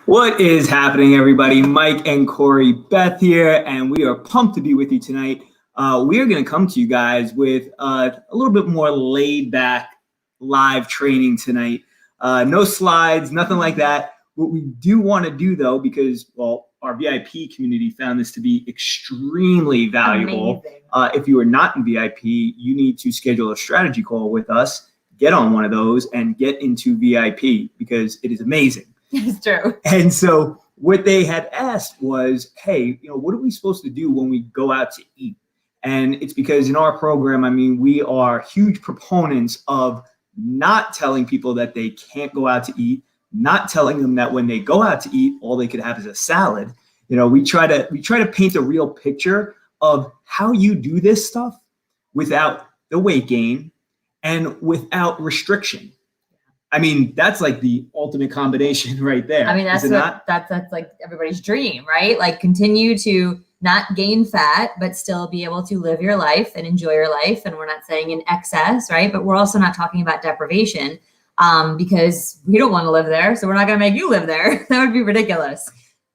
What is happening, everybody? Mike and Corey Beth here, and we are pumped to be with you tonight. We are going to come to you guys with a little bit more laid back live training tonight. No slides, nothing like that. What we do want to do, though, because, well, our VIP community found this to be extremely valuable. If you are not in VIP, you need to schedule a strategy call with us, get on one of those, and get into VIP because it is amazing. It's true. And so what they had asked was, hey, what are we supposed to do when we go out to eat? And it's because in our program, I mean, we are huge proponents of not telling people that they can't go out to eat, not telling them that when they go out to eat, all they could have is a salad. We try to paint a real picture of how you do this stuff without the weight gain and without restriction. I mean, that's like the ultimate combination right there. I mean, that's like everybody's dream, right? Like continue to not gain fat, but still be able to live your life and enjoy your life. And we're not saying in excess, right? But we're also not talking about deprivation because we don't want to live there. So we're not going to make you live there. That would be ridiculous.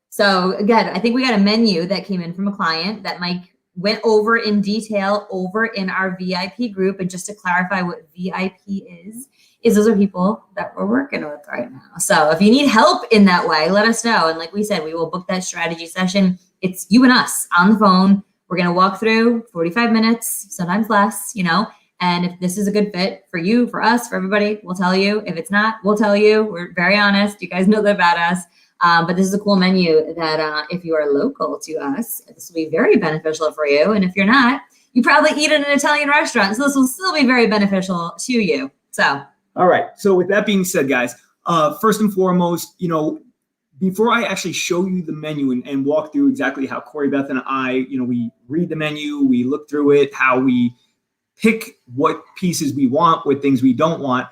So again, I think we got a menu that came in from a client that Mike went over in detail over in our VIP group. And just to clarify what VIP is those are people that we're working with right now. So if you need help in that way, let us know. And like we said, we will book that strategy session. It's you and us on the phone. We're going to walk through 45 minutes, sometimes less, and if this is a good fit for you, for us, for everybody, we'll tell you. If it's not, we'll tell you. We're very honest. You guys know that about us. But this is a cool menu that if you are local to us, this will be very beneficial for you. And if you're not, you probably eat in an Italian restaurant. So this will still be very beneficial to you. So. All right. So with that being said, guys, first and foremost, before I actually show you the menu and walk through exactly how Corey, Beth, and I, we read the menu, we look through it, how we pick what pieces we want, what things we don't want.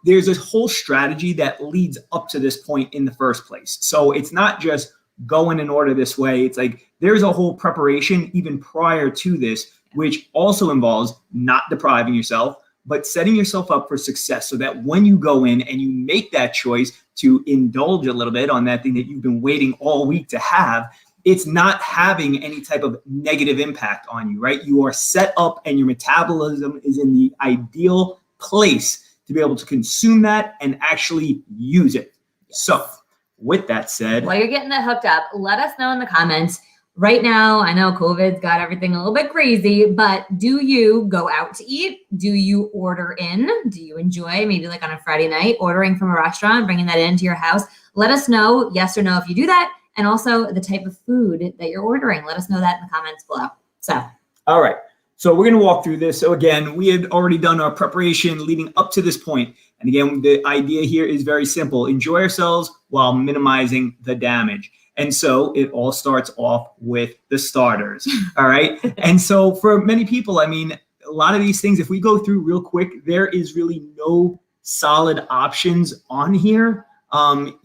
There's a whole strategy that leads up to this point in the first place. So it's not just go in and order this way. It's like there's a whole preparation even prior to this, which also involves not depriving yourself, but setting yourself up for success so that when you go in and you make that choice to indulge a little bit on that thing that you've been waiting all week to have, it's not having any type of negative impact on you, right? You are set up and your metabolism is in the ideal place to be able to consume that and actually use it. Yes. So with that said, while you're getting that hooked up, let us know in the comments. Right now, I know COVID's got everything a little bit crazy, but do you go out to eat? Do you order in? Do you enjoy maybe like on a Friday night, ordering from a restaurant, bringing that into your house? Let us know, yes or no, if you do that. And also the type of food that you're ordering. Let us know that in the comments below. So. All right. So we're going to walk through this. So again, we had already done our preparation leading up to this point. And again, the idea here is very simple. Enjoy ourselves while minimizing the damage. And so it all starts off with the starters. All right. And so for many people, I mean, a lot of these things, if we go through real quick, there is really no solid options on here.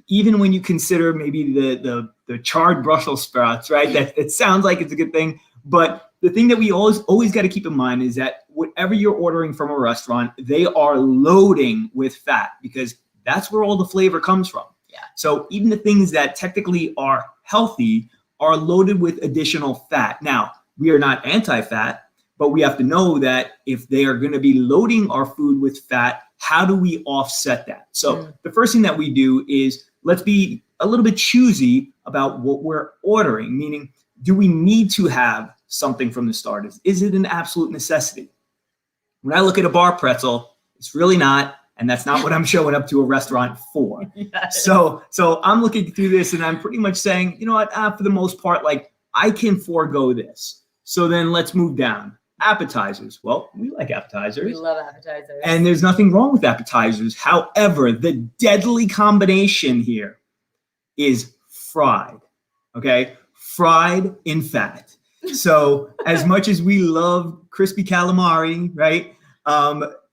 Even when you consider maybe the charred Brussels sprouts, right? That it sounds like it's a good thing. But the thing that we always got to keep in mind is that whatever you're ordering from a restaurant, they are loading with fat because that's where all the flavor comes from. Yeah. So even the things that technically are healthy are loaded with additional fat. Now, we are not anti-fat, but we have to know that if they are going to be loading our food with fat, how do we offset that? So the first thing that we do is let's be a little bit choosy about what we're ordering, meaning do we need to have something from the starters? Is it an absolute necessity? When I look at a bar pretzel, it's really not. And that's not what I'm showing up to a restaurant for. Yes. So I'm looking through this and I'm pretty much saying, you know what, for the most part, like I can forego this. So then let's move down. Appetizers. Well, we like appetizers. We love appetizers. And there's nothing wrong with appetizers. However, the deadly combination here is fried. Okay? Fried in fat. So as much as we love crispy calamari, right?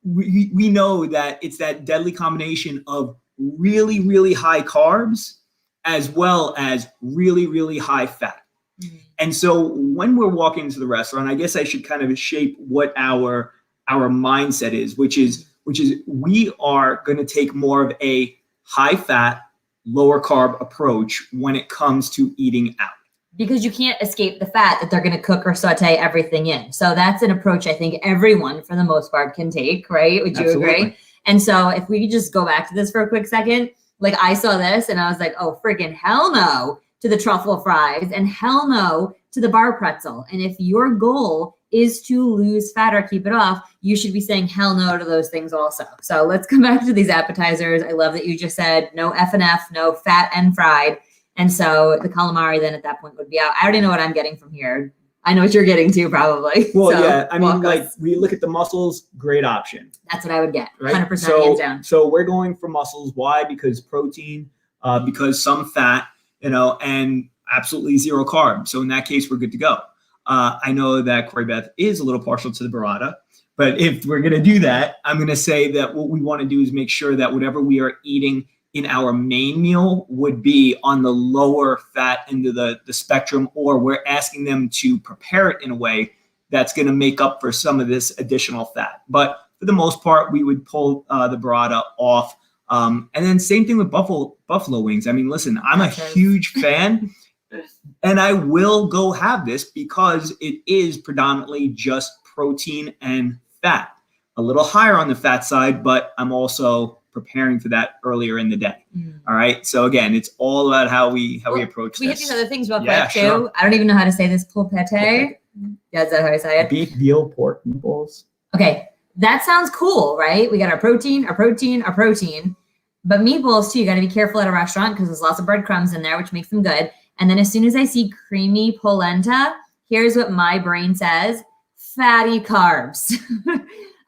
We know that it's that deadly combination of really, really high carbs as well as really, really high fat. Mm-hmm. And so when we're walking into the restaurant, I guess I should kind of shape what our mindset is, which is we are going to take more of a high fat, lower carb approach when it comes to eating out. Because you can't escape the fat that they're going to cook or saute everything in. So that's an approach I think everyone, for the most part, can take, right? Would you agree? And so if we could just go back to this for a quick second, like I saw this and I was like, oh, freaking hell no to the truffle fries and hell no to the bar pretzel. And if your goal is to lose fat or keep it off, you should be saying hell no to those things also. So let's come back to these appetizers. I love that you just said no F and F, no fat and fried. And so the calamari then at that point would be out. I already know what I'm getting from here. I know what you're getting to probably. Well, so, yeah, I mean, like we look at the mussels, great option. That's what I would get, right? 100% hands down. So we're going for mussels. Why? Because protein, because some fat, and absolutely zero carb. So in that case, we're good to go. I know that Corey Beth is a little partial to the burrata, but if we're going to do that, I'm going to say that what we want to do is make sure that whatever we are eating in our main meal would be on the lower fat end of the spectrum, or we're asking them to prepare it in a way that's going to make up for some of this additional fat. But for the most part, we would pull the burrata off. And then same thing with buffalo wings. I mean, listen, I'm a huge fan and I will go have this because it is predominantly just protein and fat. A little higher on the fat side, but I'm also preparing for that earlier in the day. All right. So again, it's all about how we approach this. We hit these other things real quick too. Sure. I don't even know how to say this. Pulpette. Yeah, is that how I say it? Beef, veal, pork, meatballs. Okay. That sounds cool, right? We got our protein. But meatballs too, you got to be careful at a restaurant because there's lots of breadcrumbs in there, which makes them good. And then as soon as I see creamy polenta, here's what my brain says: fatty carbs.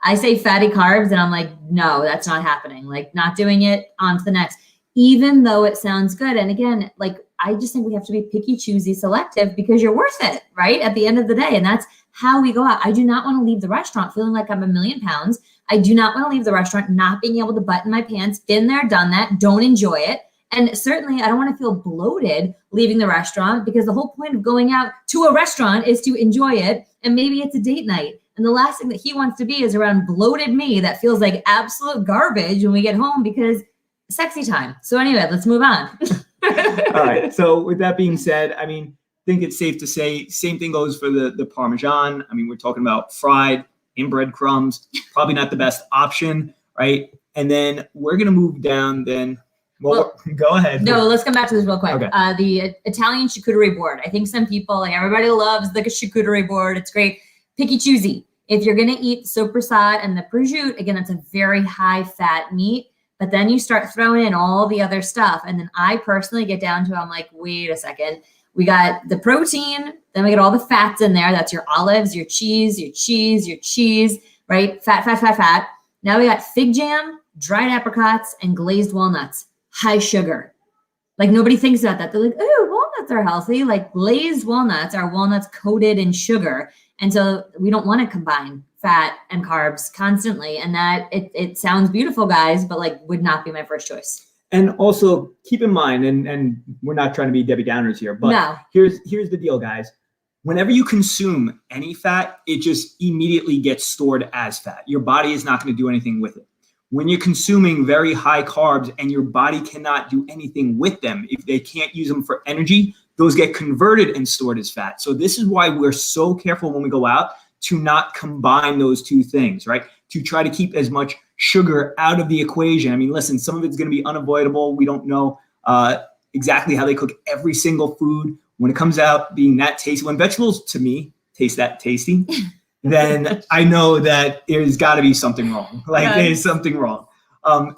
I say fatty carbs and I'm like, no, that's not happening. Like, not doing it, on to the next, even though it sounds good. And again, like, I just think we have to be picky, choosy, selective because you're worth it, right? At the end of the day. And that's how we go out. I do not want to leave the restaurant feeling like I'm 1,000,000 pounds. I do not want to leave the restaurant not being able to button my pants. Been there, done that, don't enjoy it. And certainly I don't want to feel bloated leaving the restaurant because the whole point of going out to a restaurant is to enjoy it. And maybe it's a date night. And the last thing that he wants to be is around bloated me that feels like absolute garbage when we get home because sexy time. So anyway, let's move on. All right. So with that being said, I mean, I think it's safe to say same thing goes for the Parmesan. I mean, we're talking about fried in breadcrumbs, probably not the best option, right? And then we're going to move down then. Well, go ahead. No, let's come back to this real quick. Okay. The Italian charcuterie board. I think some people, like everybody loves the charcuterie board. It's great. Picky choosy. If you're going to eat sopressade and the prosciutto, again, that's a very high fat meat, but then you start throwing in all the other stuff. And then I personally get down to, I'm like, wait a second. We got the protein, then we get all the fats in there. That's your olives, your cheese, right? Fat. Now we got fig jam, dried apricots, and glazed walnuts. High sugar. Like nobody thinks about that. They're like, oh, walnuts are healthy. Like glazed walnuts are walnuts coated in sugar. And so we don't want to combine fat and carbs constantly. And that it sounds beautiful, guys, but like would not be my first choice. And also keep in mind, and we're not trying to be Debbie Downers here, but here's the deal, guys. Whenever you consume any fat, it just immediately gets stored as fat. Your body is not going to do anything with it. When you're consuming very high carbs and your body cannot do anything with them, if they can't use them for energy, those get converted and stored as fat. So this is why we're so careful when we go out to not combine those two things, right? To try to keep as much sugar out of the equation. I mean, listen, some of it's going to be unavoidable. We don't know exactly how they cook every single food. When it comes out being that tasty, when vegetables to me taste that tasty, then I know that there's got to be something wrong. Like there's something wrong.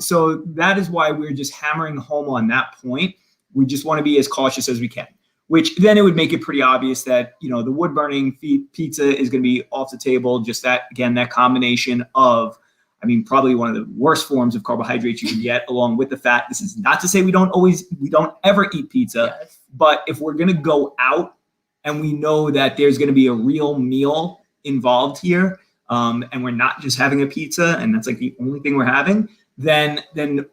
So that is why we're just hammering home on that point. We just want to be as cautious as we can, which then it would make it pretty obvious that, the wood burning pizza is going to be off the table. Just that, again, that combination of, I mean, probably one of the worst forms of carbohydrates you can get along with the fat. This is not to say we don't ever eat pizza, but if we're going to go out and we know that there's going to be a real meal involved here, and we're not just having a pizza and that's like the only thing we're having, then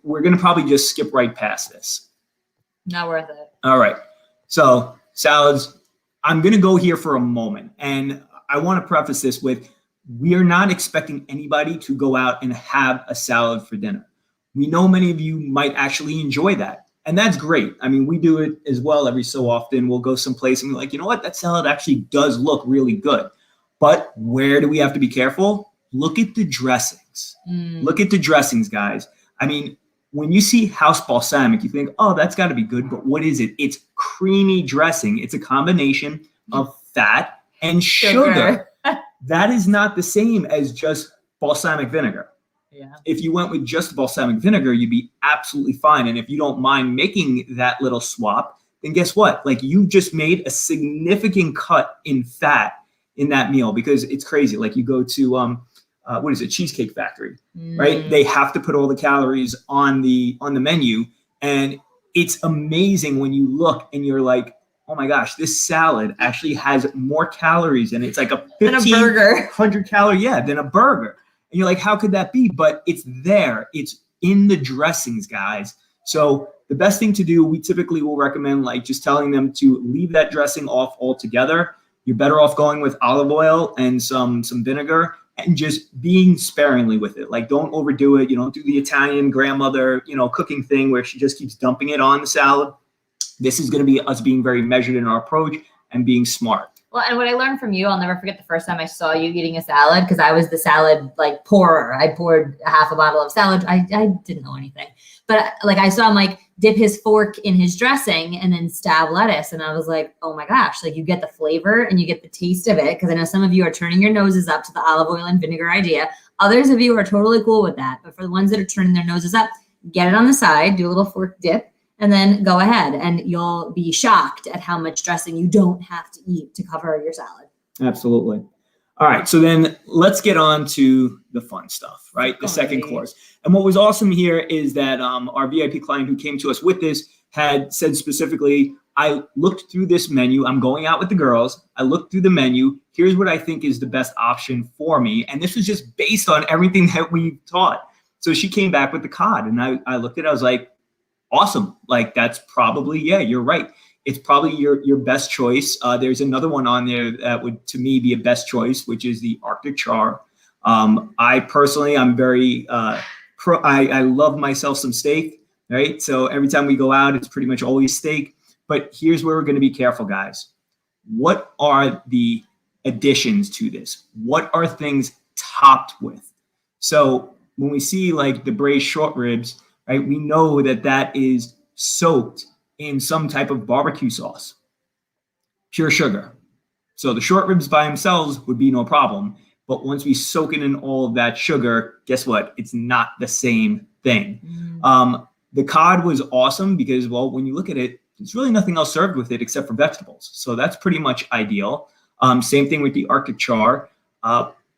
we're going to probably just skip right past this. Not worth it. All right. So salads, I'm going to go here for a moment. And I want to preface this with, we are not expecting anybody to go out and have a salad for dinner. We know many of you might actually enjoy that. And that's great. I mean, we do it as well every so often. We'll go someplace and we're like, you know what? That salad actually does look really good. But where do we have to be careful? Look at the dressings. Look at the dressings, guys. I mean, when you see house balsamic, you think, oh, that's got to be good. But what is it? It's creamy dressing. It's a combination of fat and sugar. That is not the same as just balsamic vinegar. Yeah. If you went with just balsamic vinegar, you'd be absolutely fine. And if you don't mind making that little swap, then guess what? Like, you just made a significant cut in fat in that meal, because it's crazy. Like, you go to what is it, Cheesecake Factory, right? They have to put all the calories on the menu, and it's amazing when you look and you're like, oh my gosh, this salad actually has more calories, and it's like a 1,500 calorie, than a burger. And you're like, how could that be? But it's there. It's in the dressings, guys. So the best thing to do, we typically will recommend like just telling them to leave that dressing off altogether. You're better off going with olive oil and some vinegar, and just being sparingly with it. Like, don't overdo it. You don't do the Italian grandmother, cooking thing where she just keeps dumping it on the salad. This is going to be us being very measured in our approach and being smart. Well, and what I learned from you, I'll never forget the first time I saw you eating a salad, because I was the salad like pourer. I poured half a bottle of salad. I didn't know anything, but like I saw him like dip his fork in his dressing and then stab lettuce, and I was like, oh my gosh! Like, you get the flavor and you get the taste of it, because I know some of you are turning your noses up to the olive oil and vinegar idea. Others of you are totally cool with that, but for the ones that are turning their noses up, get it on the side, do a little fork dip, and then go ahead, and you'll be shocked at how much dressing you don't have to eat to cover your salad. Absolutely. All right. So then let's get on to the fun stuff, right? The second course. And what was awesome here is that our VIP client who came to us with this had said specifically, I looked through this menu. I'm going out with the girls. I looked through the menu. Here's what I think is the best option for me. And this was just based on everything that we taught. So she came back with the cod, and I looked at it. I was like, awesome. Like, that's probably, you're right. It's probably your best choice. There's another one on there that would, to me, be a best choice, which is the Arctic char. I personally, I'm very, I love myself some steak, right? So every time we go out, it's pretty much always steak. But here's where we're going to be careful, guys. What are the additions to this? What are things topped with? So when we see like the braised short ribs, right, we know that is soaked in some type of barbecue sauce, pure sugar. So the short ribs by themselves would be no problem. But once we soak it in all of that sugar, guess what? It's not the same thing. The cod was awesome because, well, when you look at it, there's really nothing else served with it except for vegetables. So that's pretty much ideal. Same thing with the Arctic char.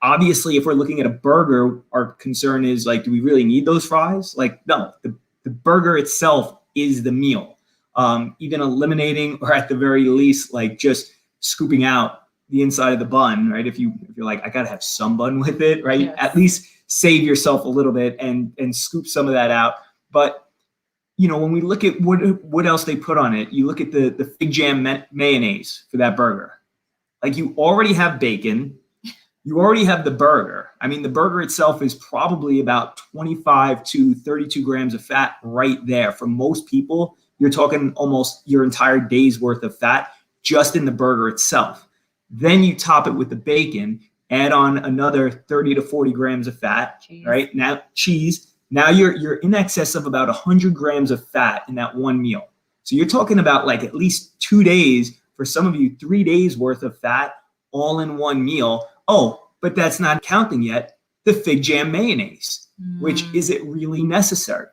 Obviously, if we're looking at a burger, our concern is like, do we really need those fries? Like, no, the burger itself is the meal. Even eliminating, or at the very least, like just scooping out the inside of the bun, right? If you're like, I gotta have some bun with it, right? Yes. At least save yourself a little bit and scoop some of that out. But when we look at what else they put on it, you look at the fig jam mayonnaise for that burger. Like, you already have bacon. You already have the burger. I mean, the burger itself is probably about 25 to 32 grams of fat right there. For most people, you're talking almost your entire day's worth of fat just in the burger itself. Then you top it with the bacon, add on another 30 to 40 grams of fat, right? Now, cheese. Now you're in excess of about 100 grams of fat in that one meal. So you're talking about like at least 2 days, for some of you, 3 days worth of fat all in one meal. Oh, but that's not counting yet the fig jam mayonnaise, which is it really necessary?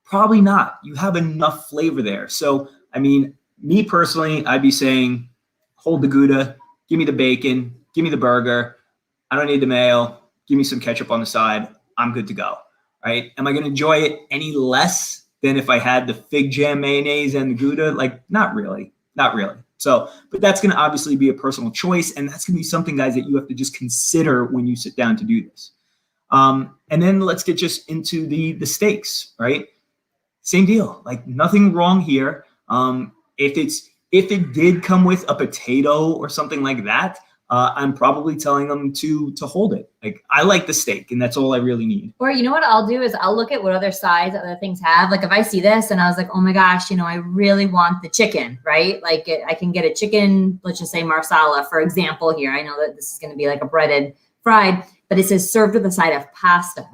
Probably not. You have enough flavor there. So, I mean, me personally, I'd be saying, hold the Gouda, give me the bacon, give me the burger. I don't need the mayo. Give me some ketchup on the side. I'm good to go, right? Am I going to enjoy it any less than if I had the fig jam mayonnaise and the Gouda? Like, not really. So, but that's going to obviously be a personal choice. And that's going to be something, guys, that you have to just consider when you sit down to do this. And then let's get just into the steaks, right? Same deal, like nothing wrong here. If it did come with a potato or something like that, I'm probably telling them to hold it. Like, I like the steak, and that's all I really need. Or you know what I'll do is I'll look at what other sides other things have. Like if I see this and I was like, oh my gosh, you know, I really want the chicken, right? Like I can get a chicken, let's just say marsala, for example here. I know that this is going to be like a breaded fried, but it says served with a side of pasta.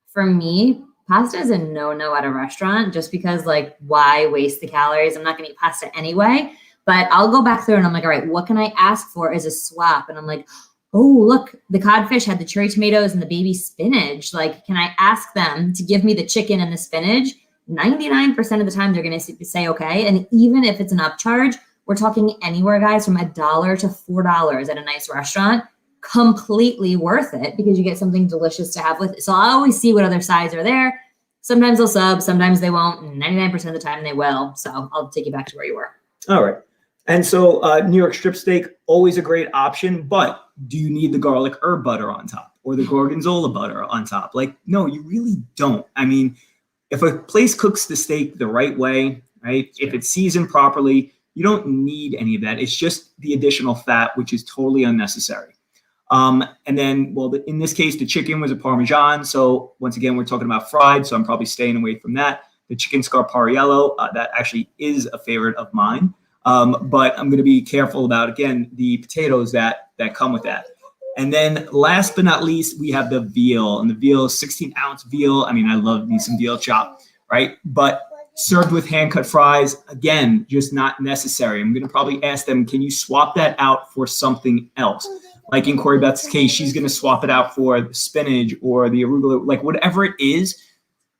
For me, pasta is a no-no at a restaurant just because like why waste the calories? I'm not going to eat pasta anyway. But I'll go back through and I'm like, all right, what can I ask for as a swap? And I'm like, oh, look, the codfish had the cherry tomatoes and the baby spinach. Like, can I ask them to give me the chicken and the spinach? 99% of the time, they're going to say, okay. And even if it's an upcharge, we're talking anywhere, guys, from $1 to $4 at a nice restaurant. Completely worth it because you get something delicious to have with it. So I always see what other sides are there. Sometimes they'll sub, sometimes they won't. 99% of the time, they will. So I'll take you back to where you were. All right. And so New York strip steak, always a great option, but do you need the garlic herb butter on top or the gorgonzola butter on top? Like, no, you really don't. I mean, if a place cooks the steak the right way, right, if it's seasoned properly, you don't need any of that. It's just the additional fat, which is totally unnecessary. And then, well, in this case, the chicken was a Parmesan. So once again, we're talking about fried, so I'm probably staying away from that. The chicken scarpariello, that actually is a favorite of mine. But I'm going to be careful about, again, the potatoes that come with that. And then last but not least, we have the veal. And the veal is 16-ounce veal. I mean, I love me some veal chop, right? But served with hand-cut fries, again, just not necessary. I'm going to probably ask them, can you swap that out for something else? Like in Corey Beth's case, she's going to swap it out for the spinach or the arugula, like whatever it is.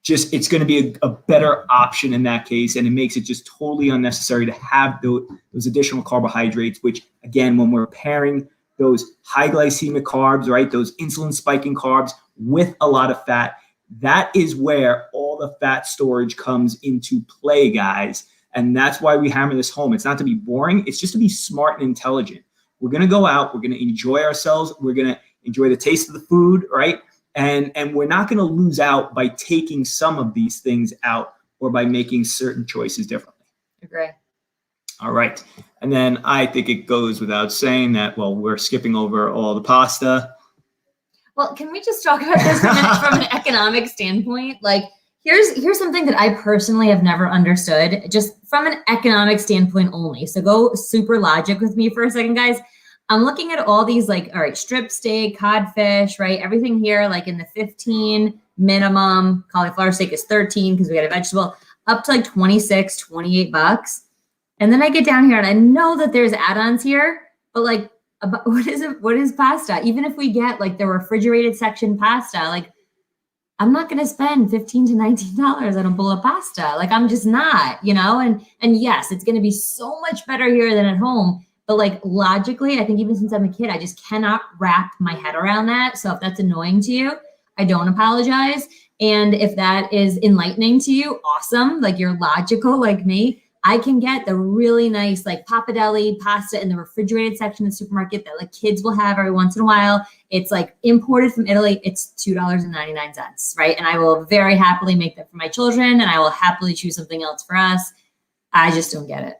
Just it's going to be a better option in that case, and it makes it just totally unnecessary to have those additional carbohydrates, which, again, when we're pairing those high glycemic carbs, right, those insulin spiking carbs with a lot of fat, that is where all the fat storage comes into play, guys. And that's why we hammer this home. It's not to be boring. It's just to be smart and intelligent. We're going to go out. We're going to enjoy ourselves. We're going to enjoy the taste of the food, right? And we're not going to lose out by taking some of these things out or by making certain choices differently. Agree. All right. And then I think it goes without saying that, well, we're skipping over all the pasta. Well, can we just talk about this from an economic standpoint? Like, here's something that I personally have never understood, just from an economic standpoint only. So go super logic with me for a second, guys. I'm looking at all these, like, all right, strip steak, codfish, right? Everything here, like in the 15 minimum. Cauliflower steak is 13 because we got a vegetable, up to like 26, 28 bucks. And then I get down here and I know that there's add-ons here, but like, what is pasta? Even if we get like the refrigerated section pasta, like I'm not going to spend $15 to $19 on a bowl of pasta. Like I'm just not, you know, and yes, it's going to be so much better here than at home. But like logically, I think even since I'm a kid, I just cannot wrap my head around that. So if that's annoying to you, I don't apologize. And if that is enlightening to you, awesome. Like you're logical like me. I can get the really nice like pappardelle pasta in the refrigerated section of the supermarket that like kids will have every once in a while. It's like imported from Italy. It's $2.99, right? And I will very happily make that for my children and I will happily choose something else for us. I just don't get it.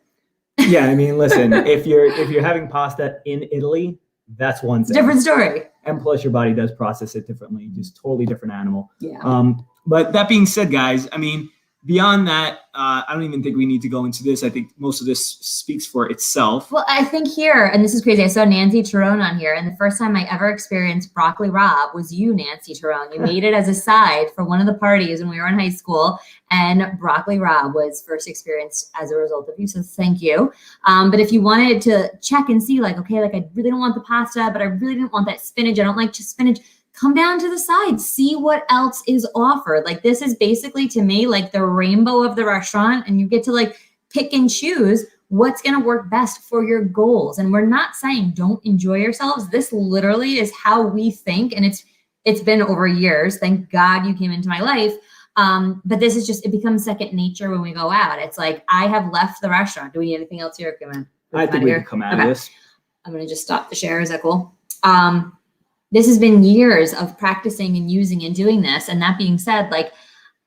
Yeah, I mean, listen, if you're having pasta in Italy, that's one thing. Different story. And plus your body does process it differently, just totally different animal. Yeah. But that being said, guys, I mean, beyond that, I don't even think we need to go into this. I think most of this speaks for itself. Well, I think here, and this is crazy, I saw Nancy Tyrone on here, and the first time I ever experienced broccoli rabe was you, Nancy Tyrone. You made it as a side for one of the parties when we were in high school, and broccoli rabe was first experienced as a result of you, so thank you. But if you wanted to check and see, like, okay, like I really don't want the pasta, but I really didn't want that spinach. I don't like just spinach. Come down to the side, see what else is offered. Like this is basically to me like the rainbow of the restaurant, and you get to like pick and choose what's going to work best for your goals. And we're not saying don't enjoy yourselves. This literally is how we think, and it's been over years. Thank God you came into my life. But this is just, it becomes second nature when we go out. It's like I have left the restaurant. Do we need anything else here? I think we can come out of this. I'm going to just stop the share. Is that cool? This has been years of practicing and using and doing this. And that being said, like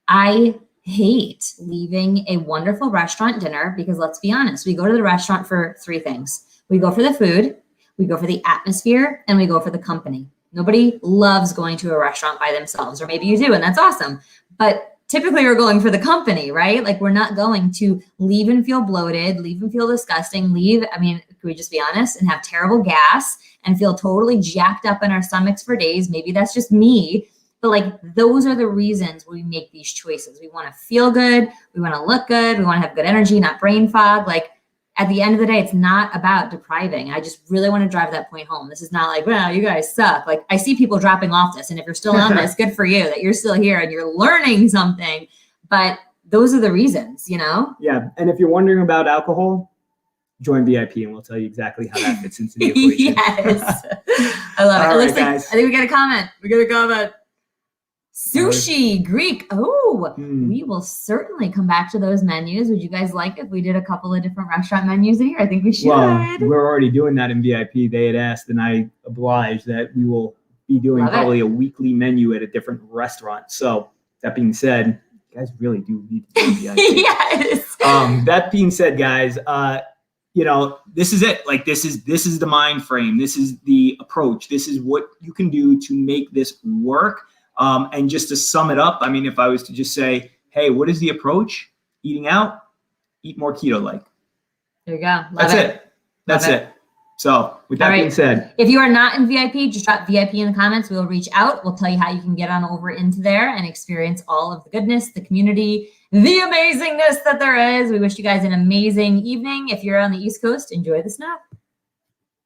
I hate leaving a wonderful restaurant dinner because let's be honest, we go to the restaurant for three things. We go for the food, We go for the atmosphere and we go for the company. Nobody loves going to a restaurant by themselves, or maybe you do, and that's awesome. But typically we're going for the company, right? Like we're not going to leave and feel bloated, leave and feel disgusting, I mean, can we just be honest, and have terrible gas and feel totally jacked up in our stomachs for days. Maybe that's just me, but like those are the reasons we make these choices. We want to feel good. We want to look good. We want to have good energy, not brain fog. Like at the end of the day, it's not about depriving. I just really want to drive that point home. This is not like, well, you guys suck. Like I see people dropping off this, and if you're still on this, good for you that you're still here and you're learning something. But those are the reasons, you know? Yeah. And if you're wondering about alcohol, join VIP and we'll tell you exactly how that fits into the equation. Yes. I love it. All It looks right, like, guys. I think we got a comment. Sushi, Greek. Oh, we will certainly come back to those menus. Would you guys like if we did a couple of different restaurant menus in here? I think we should. Well, we're already doing that in VIP. They had asked, and I obliged that we will be doing probably a weekly menu at a different restaurant. So that being said, you guys really do need to do VIP. Yes. That being said, guys, you know, this is it. Like this is the mind frame. This is the approach. This is what you can do to make this work. And just to sum it up, I mean, if I was to just say, hey, what is the approach? Eating out, eat more keto-like. There you go. That's it. So with that being said, if you are not in VIP, just drop VIP in the comments. We'll reach out. We'll tell you how you can get on over into there and experience all of the goodness, the community, the amazingness that there is. We wish you guys an amazing evening. If you're on the East Coast, enjoy the snow.